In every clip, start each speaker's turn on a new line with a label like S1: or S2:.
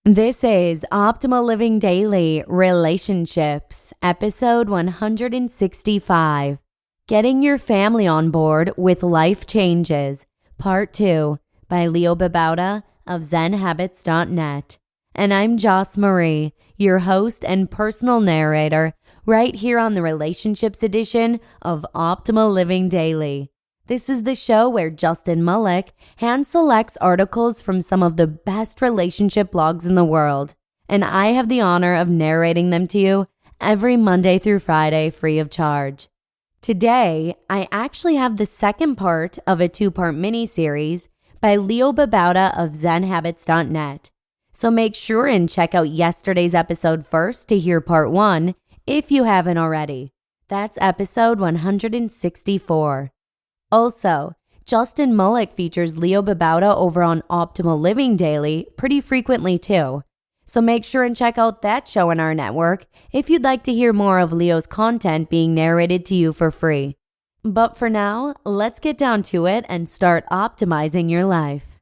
S1: This is Optimal Living Daily Relationships, episode 165. Getting Your Family on Board with Life Changes, part 2, by Babauta of Zen Habits, and&nbsp. And I'm Joss Marie, your host and personal narrator, right here on the Relationships edition of Optimal Living Daily. This is the show where Justin Mullick hand selects articles from some of the best relationship blogs in the world, and I have the honor of narrating them to you every Monday through Friday free of charge. Today, I actually have the second part of a 2-part mini-series by Babauta of Zen Habits, and&nbsp. So make sure and check out yesterday's episode first to hear part 1 if you haven't already. That's episode 164. Also, Justin Mullick features Babauta over on Optimal Living Daily pretty frequently too. So make sure and check out that show in our network if you'd like to hear more of Leo's content being narrated to you for free. But for now, let's get down to it and start optimizing your life.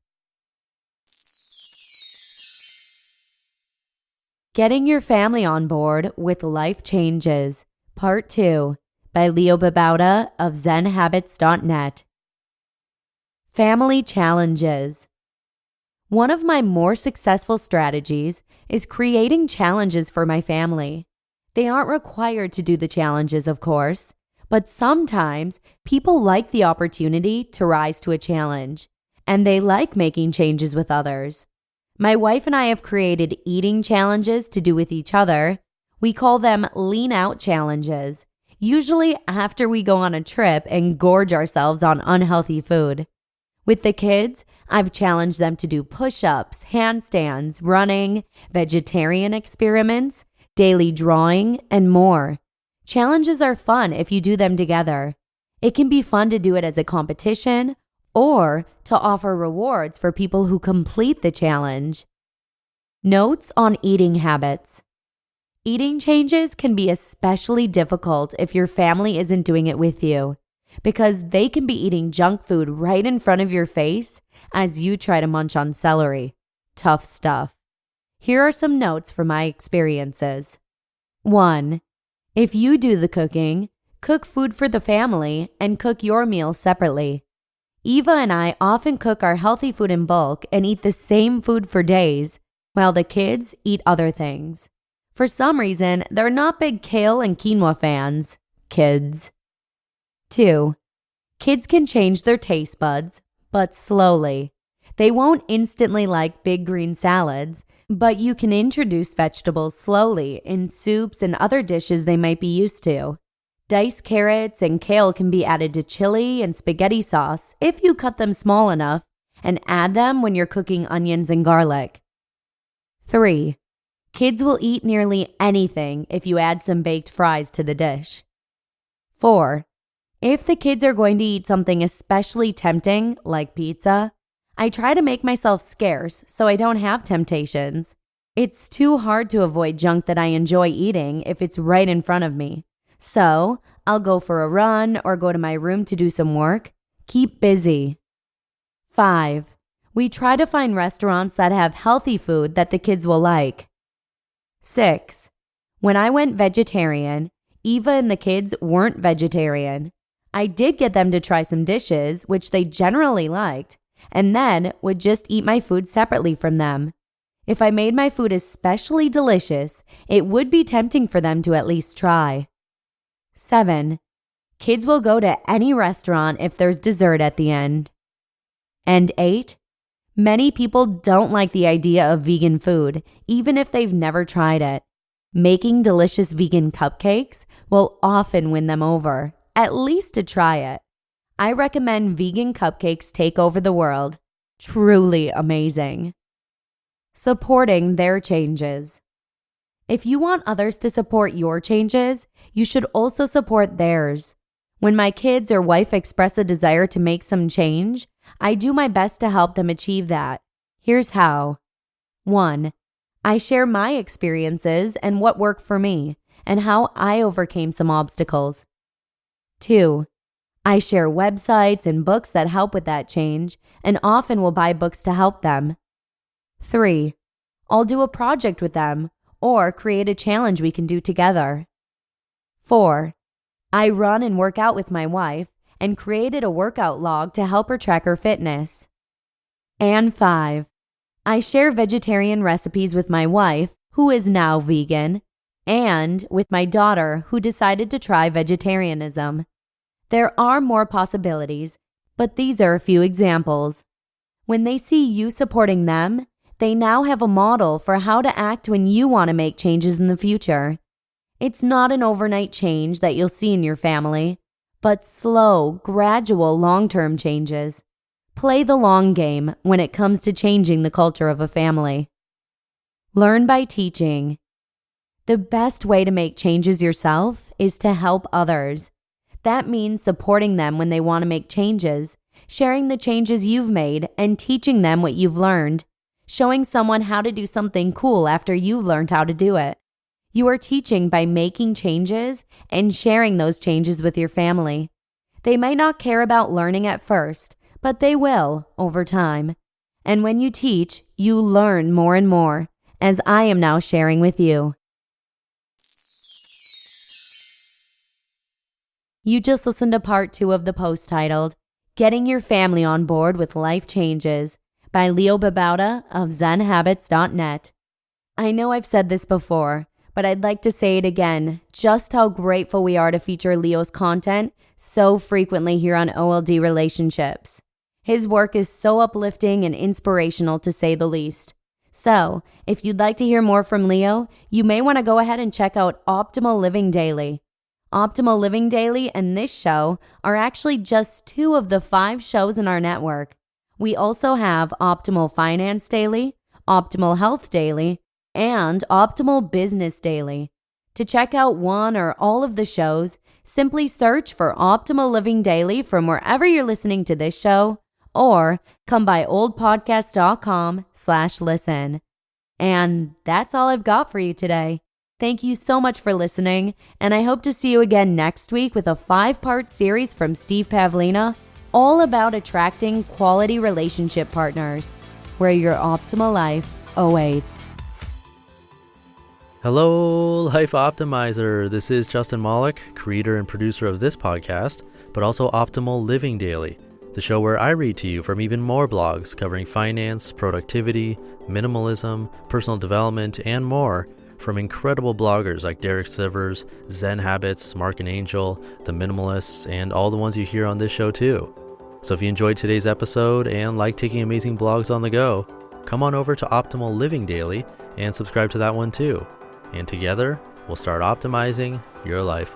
S1: Getting Your Family on Board with Life Changes, Part 2, by Babauta of Zen Habits, and&nbsp. Family Challenges. One of my more successful strategies is creating challenges for my family. They aren't required to do the challenges, of course, but sometimes people like the opportunity to rise to a challenge, and they like making changes with others. My wife and I have created eating challenges to do with each other. We call them lean out challenges, usually after we go on a trip and gorge ourselves on unhealthy food. With the kids, I've challenged them to do push-ups, handstands, running, vegetarian experiments, daily drawing, and more. Challenges are fun if you do them together. It can be fun to do it as a competition or to offer rewards for people who complete the challenge. Notes on eating habits. Eating changes can be especially difficult if your family isn't doing it with you, because they can be eating junk food right in front of your face as you try to munch on celery. Tough stuff. Here are some notes from my experiences. 1. If you do the cooking, cook food for the family and cook your meals separately. Eva and I often cook our healthy food in bulk and eat the same food for days, while the kids eat other things. For some reason, they're not big kale and quinoa fans. Kids. 2. Kids can change their taste buds, but slowly. They won't instantly like big green salads, but you can introduce vegetables slowly in soups and other dishes they might be used to. Diced carrots and kale can be added to chili and spaghetti sauce if you cut them small enough and add them when you're cooking onions and garlic. 3. Kids will eat nearly anything if you add some baked fries to the dish. 4. If the kids are going to eat something especially tempting, like pizza, I try to make myself scarce so I don't have temptations. It's too hard to avoid junk that I enjoy eating if it's right in front of me. So I'll go for a run or go to my room to do some work. Keep busy. 5. We try to find restaurants that have healthy food that the kids will like. 6. When I went vegetarian, Eva and the kids weren't vegetarian. I did get them to try some dishes, which they generally liked, and then would just eat my food separately from them. If I made my food especially delicious, it would be tempting for them to at least try. 7. Kids will go to any restaurant if there's dessert at the end. And 8. Many people don't like the idea of vegan food, even if they've never tried it. Making delicious vegan cupcakes will often win them over, at least to try it. I recommend Vegan Cupcakes Take Over the World. Truly amazing. Supporting their changes. If you want others to support your changes, you should also support theirs. When my kids or wife express a desire to make some change, I do my best to help them achieve that. Here's how. 1. I share my experiences and what worked for me, and how I overcame some obstacles. 2. I share websites and books that help with that change, and often will buy books to help them. 3. I'll do a project with them or create a challenge we can do together. 4. I run and work out with my wife and created a workout log to help her track her fitness. And 5. I share vegetarian recipes with my wife, who is now vegan, and with my daughter, who decided to try vegetarianism. There are more possibilities, but these are a few examples. When they see you supporting them, they now have a model for how to act when you want to make changes in the future. It's not an overnight change that you'll see in your family, but slow, gradual, long-term changes. Play the long game when it comes to changing the culture of a family. Learn by teaching. The best way to make changes yourself is to help others. That means supporting them when they want to make changes, sharing the changes you've made, and teaching them what you've learned. Showing someone how to do something cool after you've learned how to do it. You are teaching by making changes and sharing those changes with your family. They might not care about learning at first, but they will over time. And when you teach, you learn more and more, as I am now sharing with you. You just listened to part 2 of the post titled, Getting Your Family on Board with Life Changes by Babauta of Zen Habits, and&nbsp. I know I've said this before, but I'd like to say it again, just how grateful we are to feature Leo's content so frequently here on OLD Relationships. His work is so uplifting and inspirational, to say the least. So, if you'd like to hear more from Leo, you may want to go ahead and check out Optimal Living Daily. Optimal Living Daily and this show are actually just 2 of the 5 shows in our network. We also have Optimal Finance Daily, Optimal Health Daily, and Optimal Business Daily. To check out one or all of the shows, simply search for Optimal Living Daily from wherever you're listening to this show, or come by oldpodcast.com/listen. And that's all I've got for you today. Thank you so much for listening, and I hope to see you again next week with a 5-part series from Steve Pavlina, all about attracting quality relationship partners, where your optimal life awaits.
S2: Hello, Life Optimizer. This is Justin Malik, creator and producer of this podcast, but also Optimal Living Daily, the show where I read to you from even more blogs covering finance, productivity, minimalism, personal development, and more, from incredible bloggers like Derek Sivers, Zen Habits, Mark and Angel, The Minimalists, and all the ones you hear on this show too. So if you enjoyed today's episode and like taking amazing blogs on the go, come on over to Optimal Living Daily and subscribe to that one too. And together, we'll start optimizing your life.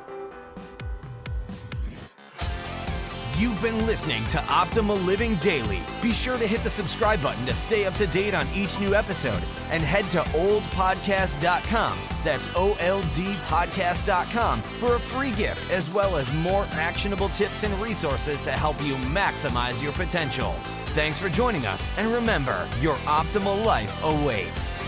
S3: You've been listening to Optimal Living Daily. Be sure to hit the subscribe button to stay up to date on each new episode, and head to oldpodcast.com, that's OLDpodcast.com, for a free gift as well as more actionable tips and resources to help you maximize your potential. Thanks for joining us, and remember, your optimal life awaits.